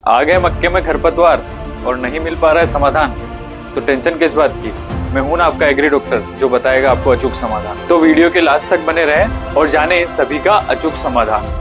आ गए मक्के में खरपतवार और नहीं मिल पा रहा है समाधान, तो टेंशन किस बात की। मैं हूं ना आपका एग्री डॉक्टर जो बताएगा आपको अचूक समाधान। तो वीडियो के लास्ट तक बने रहें और जाने इन सभी का अचूक समाधान।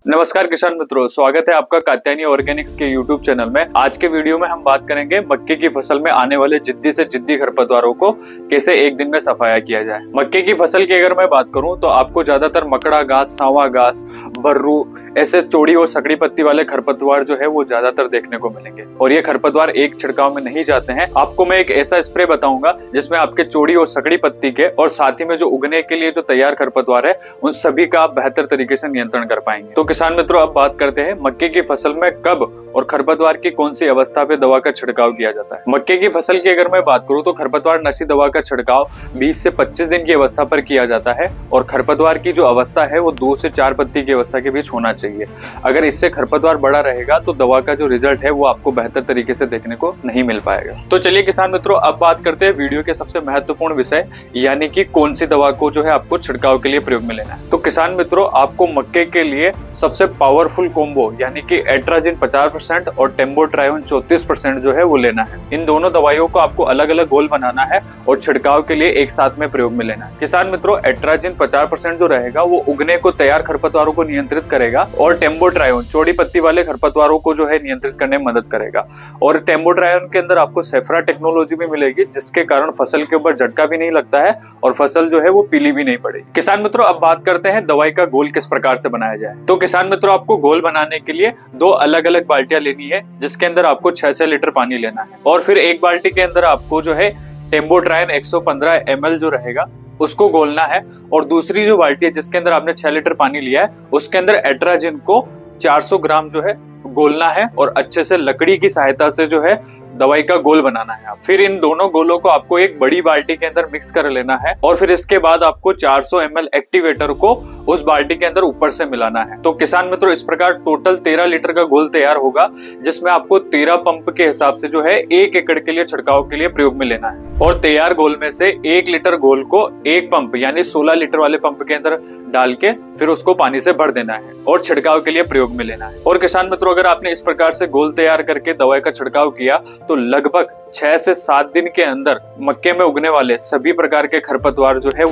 नमस्कार किसान मित्रों, स्वागत है आपका कात्यायनी ऑर्गेनिक्स के यूट्यूब चैनल में। आज के वीडियो में हम बात करेंगे मक्के की फसल में आने वाले जिद्दी से जिद्दी खरपतवारों को कैसे एक दिन में सफाया किया जाए। मक्के की फसल की अगर मैं बात करूं तो आपको ज्यादातर मकड़ा घास, सांवा घास, बर्रू, ऐसे चौड़ी और सकड़ी पत्ती वाले खरपतवार जो है वो ज्यादातर देखने को मिलेंगे। और ये खरपतवार एक छिड़काव में नहीं जाते हैं। आपको मैं एक ऐसा स्प्रे बताऊंगा जिसमें आपके चौड़ी और सकड़ी पत्ती के और साथ ही में जो उगने के लिए जो तैयार खरपतवार है उन सभी का आप बेहतर तरीके से नियंत्रण कर पाएंगे। तो किसान मित्रों, अब बात करते हैं मक्के की फसल में कब और खरपतवार की कौन सी अवस्था पे दवा का छिड़काव किया जाता है। मक्के की फसल की अगर मैं बात करूं तो खरपतवार नशी दवा का छिड़काव 20 से 25 दिन की अवस्था पर किया जाता है और खरपतवार की जो अवस्था है वो 2 से 4 पत्ती की अवस्था के बीच होना चाहिए। अगर इससे खरपतवार बड़ा रहेगा तो दवा का जो रिजल्ट है वो आपको बेहतर तरीके से देखने को नहीं मिल पाएगा। तो चलिए किसान मित्रों, अब बात करते हैं वीडियो के सबसे महत्वपूर्ण विषय, यानी कि कौन सी दवा को जो है आपको छिड़काव के लिए प्रयोग में लेना है। तो किसान मित्रों, आपको मक्के के लिए सबसे पावरफुल कॉम्बो यानी कि एट्राजिन 50% और टेम्बोट्रायोन 34% जो है वो लेना है। इन दोनों दवाइयों को आपको अलग अलग घोल बनाना है और छिड़काव के लिए एक साथ में प्रयोग में लेना है। किसान मित्रों, एट्राजिन 50% जो रहेगा वो उगने को तैयार खरपतवारों को नियंत्रित करेगा और टेम्बोट्रायोन चौड़ी पत्ती वाले खरपतवारों को जो है नियंत्रित करने में मदद करेगा। और टेम्बोट्रायोन के अंदर आपको सेफ्रा टेक्नोलॉजी भी मिलेगी जिसके कारण फसल के ऊपर झटका भी नहीं लगता है और फसल जो है वो पीली भी नहीं पड़ेगी। किसान मित्रों, अब बात करते हैं दवाई का घोल किस प्रकार से बनाया जाए। तो किसान मित्रों, आपको घोल बनाने के लिए 2 अलग अलग बाल्टियां लेनी है जिसके अंदर आपको 6 लीटर पानी लेना है और फिर एक बाल्टी के अंदर आपको जो है टेम्बोट्रायन 115 ml जो रहेगा उसको घोलना है और दूसरी जो बाल्टी है जिसके अंदर आपने 6 लीटर पानी लिया है उसके अंदर एट्राजिन को 400 ग्राम जो है घोलना है और अच्छे से लकड़ी की सहायता से जो है दवाई का घोल बनाना है। फिर इन दोनों घोलों को आपको एक बड़ी बाल्टी के अंदर मिक्स कर लेना है और फिर इसके बाद आपको 400 ml एक्टिवेटर को उस बाल्टी के अंदर ऊपर से मिलाना है। तो किसान मित्रों, इस प्रकार टोटल 13 लीटर का घोल तैयार होगा जिसमें आपको 13 पंप के हिसाब से जो है 1 एकड़ के लिए छिड़काव के लिए प्रयोग में लेना है। और तैयार घोल में से 1 लीटर घोल को एक पंप यानी 16 लीटर वाले पंप के अंदर डाल के फिर उसको पानी से भर देना है और छिड़काव के लिए प्रयोग में लेना है। और किसान मित्रों, अगर आपने इस प्रकार से घोल तैयार करके दवाई का छिड़काव किया तो लगभग 6 से 7 दिन के अंदर मक्के में उगने वाले सभी प्रकार के खरपतवार जो है।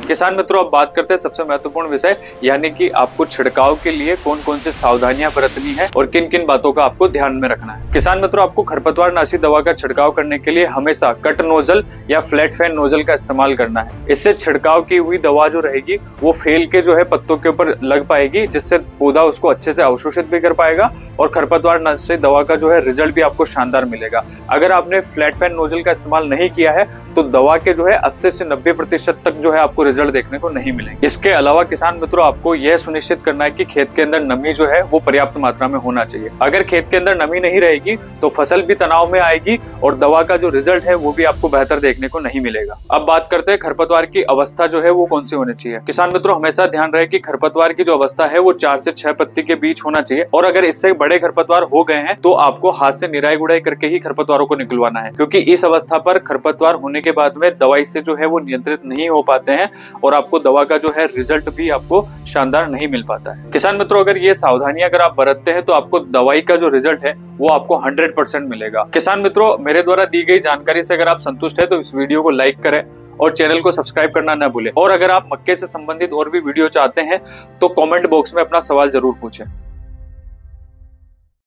किसान मित्रों, अब बात करते हैं सबसे महत्वपूर्ण विषय, यानी कि आपको छिड़काव के लिए कौन कौन सी सावधानियां बरतनी है और किन किन बातों का आपको ध्यान में रखना है। किसान मित्रों, आपको खरपतवार नाशी दवा का छिड़काव करने के लिए हमेशा कट नोजल या फ्लैट फैन नोजल का इस्तेमाल करना है। इससे छिड़काव की हुई दवा जो रहेगी वो फैल के जो है पत्तों के ऊपर लग पाएगी जिससे पौधा उसको अच्छे से अवशोषित भी कर पाएगा और खरपतवार नाशी दवा का जो है रिजल्ट भी आपको शानदार मिलेगा। अगर आपने फ्लैट फैन नोजल का इस्तेमाल नहीं किया है तो दवा के जो है 80 से 90% तक जो है आपको रिजल्ट देखने को नहीं मिलेंगे। इसके अलावा किसान मित्रों, आपको यह सुनिश्चित करना है कि खेत के अंदर नमी जो है वो पर्याप्त मात्रा में होना चाहिए। अगर खेत के अंदर नमी नहीं रहेगी तो फसल भी तनाव में आएगी और दवा का जो रिजल्ट है वो भी आपको बेहतर देखने को नहीं मिलेगा। अब बात करते हैं खरपतवार की अवस्था जो है वो कौन सी होनी चाहिए। किसान मित्रों, हमेशा ध्यान रहे कि खरपतवार की जो अवस्था है वो 4 से 6 पत्ती के बीच होना चाहिए और अगर इससे बड़े खरपतवार हो गए हैं तो आपको हाथ से निराई गुड़ाई करके ही खरपतवारों को निकलवाना है, क्योंकि इस अवस्था पर खरपतवार होने के बाद में दवाई से जो है वो नियंत्रित नहीं हो पाते हैं और आपको दवा का जो है रिजल्ट भी आपको शानदार नहीं मिल पाता है। किसान मित्रों, अगर ये सावधानियां अगर आप बरतते हैं तो आपको दवाई का जो रिजल्ट है वो आपको 100% मिलेगा। किसान मित्रों, मेरे द्वारा दी गई जानकारी से अगर आप संतुष्ट है तो इस वीडियो को लाइक करें और चैनल को सब्सक्राइब करना न भूलें। और अगर आप मक्के से संबंधित और भी वीडियो चाहते हैं तो कमेंट बॉक्स में अपना सवाल जरूर पूछें।